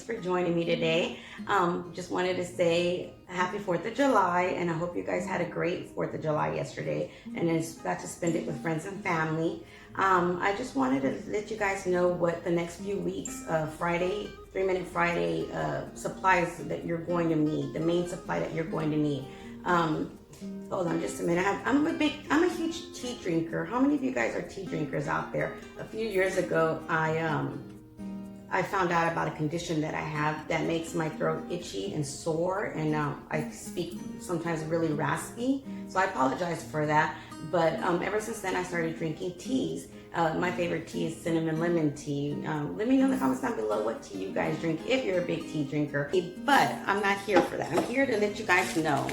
Thanks for joining me today. Just wanted to say happy 4th of July, and I hope you guys had a great 4th of July yesterday and got to spend it with friends and family. I just wanted to let you guys know what the next few weeks of Friday, 3-Minute Friday supplies that you're going to need, the main supply that you're going to need. Hold on just a minute. I'm a huge tea drinker. How many of you guys are tea drinkers out there? A few years ago, I found out about a condition that I have that makes my throat itchy and sore, and I speak sometimes really raspy. So I apologize for that. But ever since then, I started drinking teas. My favorite tea is cinnamon lemon tea. Let me know in the comments down below what tea you guys drink if you're a big tea drinker. But I'm not here for that. I'm here to let you guys know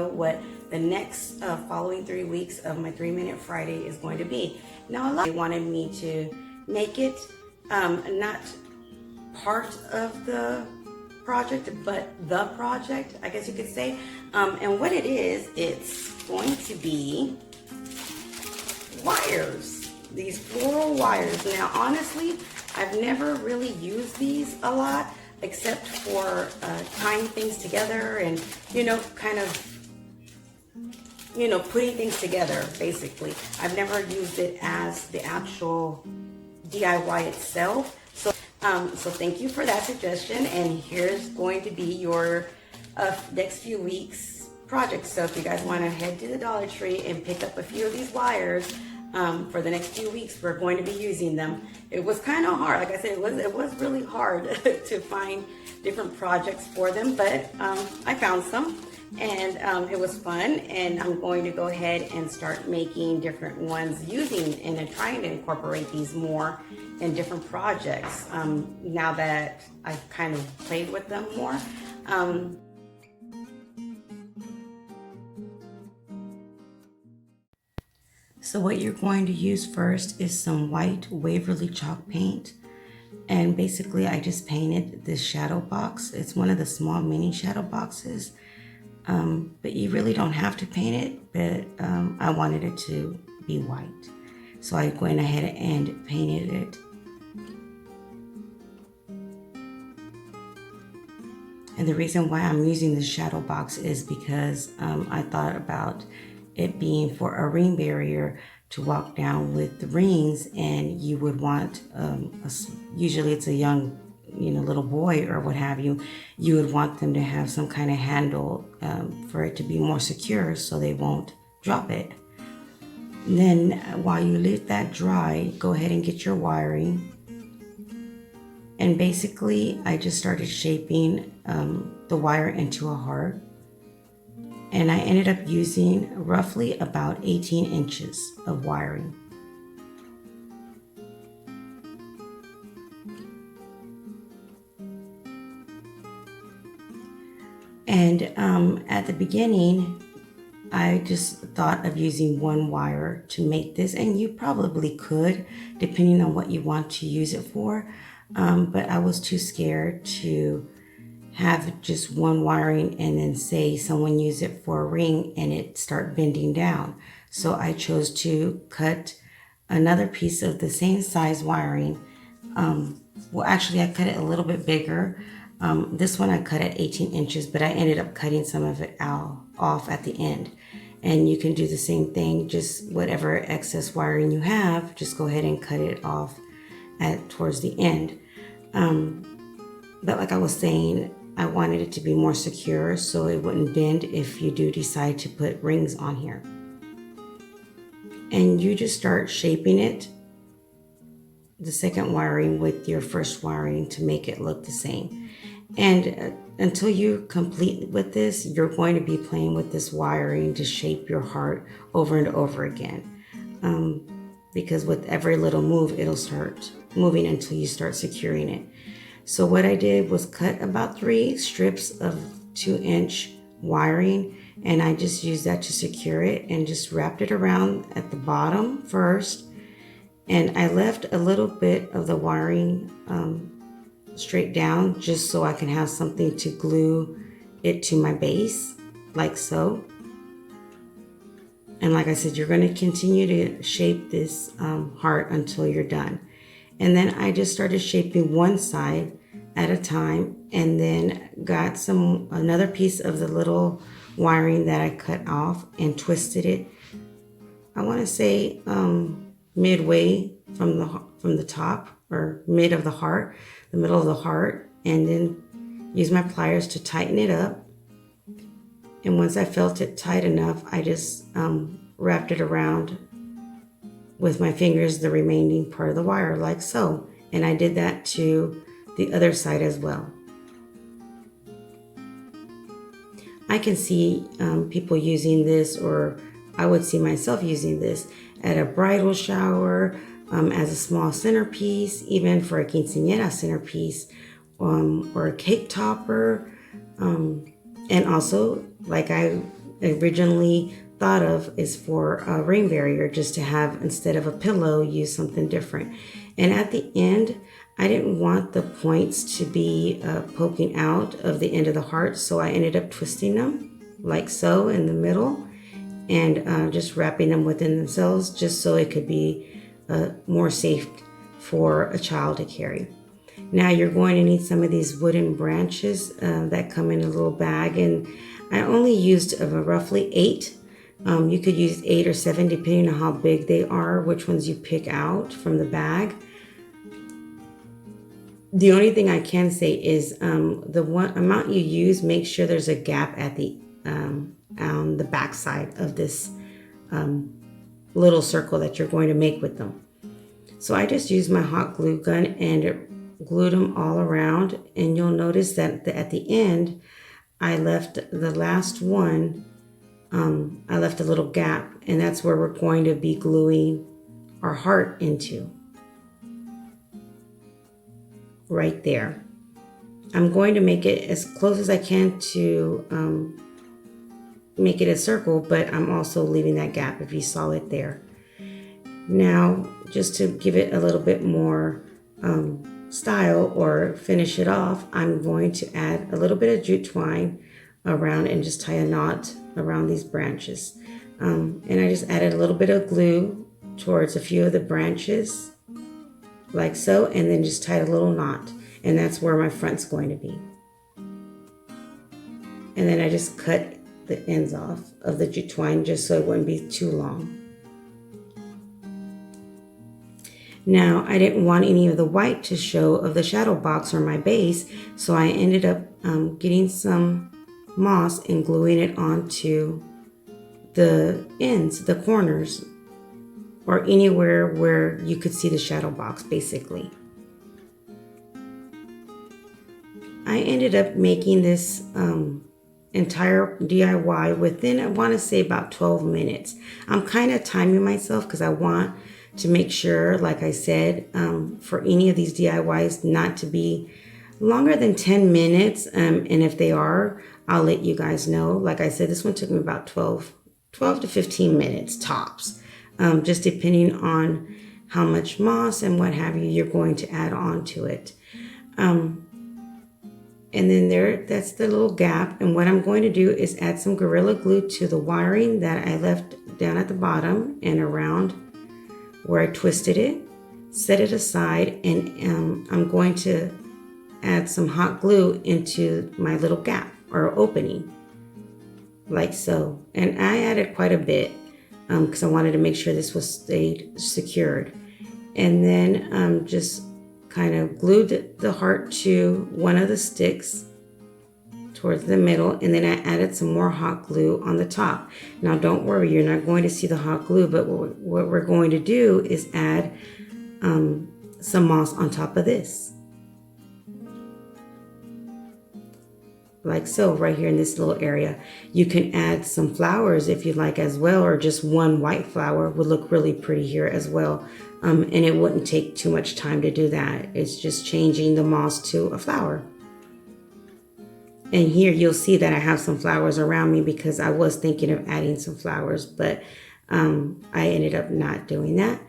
what the next following 3 weeks of my 3-Minute Friday is going to be. Now, a lot of you wanted me to make it not part of the project, but the project, I guess you could say. And what it is, it's going to be wires, these floral wires. Now, honestly, I've never really used these a lot, except for tying things together and, kind of, putting things together, basically. I've never used it as the actual DIY itself. So thank you for that suggestion. And here's going to be your next few weeks project. So if you guys want to head to the Dollar Tree and pick up a few of these wires, for the next few weeks, we're going to be using them. It was kind of hard. Like I said, it was really hard to find different projects for them, but I found some. And it was fun, and I'm going to go ahead and start making different ones using and trying to incorporate these more in different projects now that I've kind of played with them more. So what you're going to use first is some white Waverly chalk paint. And basically I just painted this shadow box. It's one of the small mini shadow boxes. But you really don't have to paint it, but I wanted it to be white. So I went ahead and painted it. And the reason why I'm using this shadow box is because I thought about it being for a ring barrier to walk down with the rings, and you would want, usually it's a young little boy or what have you, you would want them to have some kind of handle for it to be more secure so they won't drop it. And then while you let that dry, go ahead and get your wiring. And basically I just started shaping the wire into a heart. And I ended up using roughly about 18 inches of wiring. And at the beginning, I just thought of using one wire to make this, and you probably could, depending on what you want to use it for. But I was too scared to have just one wiring and then say someone use it for a ring and it start bending down. So I chose to cut another piece of the same size wiring. Well, actually I cut it a little bit bigger. This one I cut at 18 inches, but I ended up cutting some of it off at the end. And you can do the same thing, just whatever excess wiring you have, just go ahead and cut it off towards the end. But like I was saying, I wanted it to be more secure so it wouldn't bend if you do decide to put rings on here. And you just start shaping it, the second wiring with your first wiring, to make it look the same. And until you're complete with this, you're going to be playing with this wiring to shape your heart over and over again. Because with every little move, it'll start moving until you start securing it. So what I did was cut about 3 strips of 2-inch wiring, and I just used that to secure it and just wrapped it around at the bottom first. And I left a little bit of the wiring straight down just so I can have something to glue it to my base, like so. And like I said, you're going to continue to shape this heart until you're done. And then I just started shaping one side at a time, and then got another piece of the little wiring that I cut off and twisted it. I want to say midway from the top, or mid of the heart, the middle of the heart, and then use my pliers to tighten it up. And once I felt it tight enough, I just wrapped it around with my fingers, the remaining part of the wire, like so. And I did that to the other side as well. I can see people using this, or I would see myself using this at a bridal shower, as a small centerpiece, even for a quinceañera centerpiece, or a cake topper, and also, like I originally thought of, is for a ring barrier, just to have, instead of a pillow, use something different. And at the end, I didn't want the points to be poking out of the end of the heart, so I ended up twisting them like so in the middle, and just wrapping them within themselves, just so it could be more safe for a child to carry. Now you're going to need some of these wooden branches that come in a little bag, and I only used roughly 8. You could use 8 or 7 depending on how big they are, which ones you pick out from the bag. The only thing I can say is the one amount you use, make sure there's a gap at on the back side of this little circle that you're going to make with them. So I just used my hot glue gun and glued them all around, and you'll notice that at the end I left the last one, I left a little gap, and that's where we're going to be gluing our heart into, right there. I'm going to make it as close as I can to make it a circle, but I'm also leaving that gap, if you saw it there. Now, just to give it a little bit more style, or finish it off, I'm going to add a little bit of jute twine around and just tie a knot around these branches. And I just added a little bit of glue towards a few of the branches, like so, and then just tied a little knot, and that's where my front's going to be. And then I just cut the ends off of the jute twine just so it wouldn't be too long. Now, I didn't want any of the white to show of the shadow box or my base, so I ended up getting some moss and gluing it onto the ends, the corners, or anywhere where you could see the shadow box, basically. I ended up making this entire DIY within, I want to say, about 12 minutes. I'm kind of timing myself because I want to make sure, like I said, for any of these DIYs not to be longer than 10 minutes. And if they are, I'll let you guys know. Like I said, this one took me about 12 to 15 minutes tops, just depending on how much moss and what have you you're going to add on to it. And then that's the little gap. And what I'm going to do is add some Gorilla Glue to the wiring that I left down at the bottom and around where I twisted it, set it aside, and I'm going to add some hot glue into my little gap or opening, like so. And I added quite a bit because I wanted to make sure this stayed secured. And then just kind of glued the heart to one of the sticks towards the middle, and then I added some more hot glue on the top. Now don't worry, you're not going to see the hot glue, but what we're going to do is add some moss on top of this, like so, right here in this little area. You can add some flowers if you'd like as well, or just one white flower would look really pretty here as well. And it wouldn't take too much time to do that. It's just changing the moss to a flower. And here you'll see that I have some flowers around me because I was thinking of adding some flowers, but I ended up not doing that.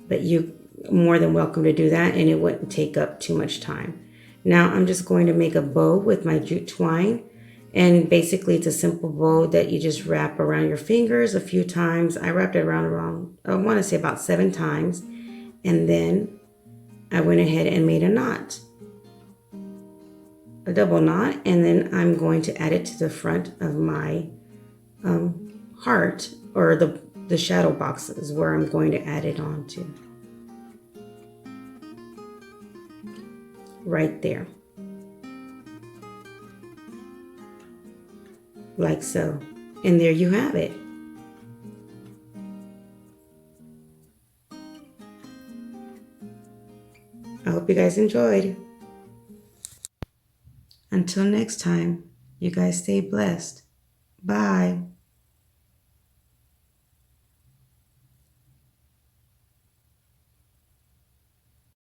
But you're more than welcome to do that, and it wouldn't take up too much time. Now I'm just going to make a bow with my jute twine. And basically it's a simple bow that you just wrap around your fingers a few times. I wrapped it around, I want to say about 7 times. And then I went ahead and made a knot, a double knot, and then I'm going to add it to the front of my heart, or the shadow boxes where I'm going to add it on to. Right there. Like so. And there you have it. I hope you guys enjoyed. Until next time, you guys stay blessed. Bye.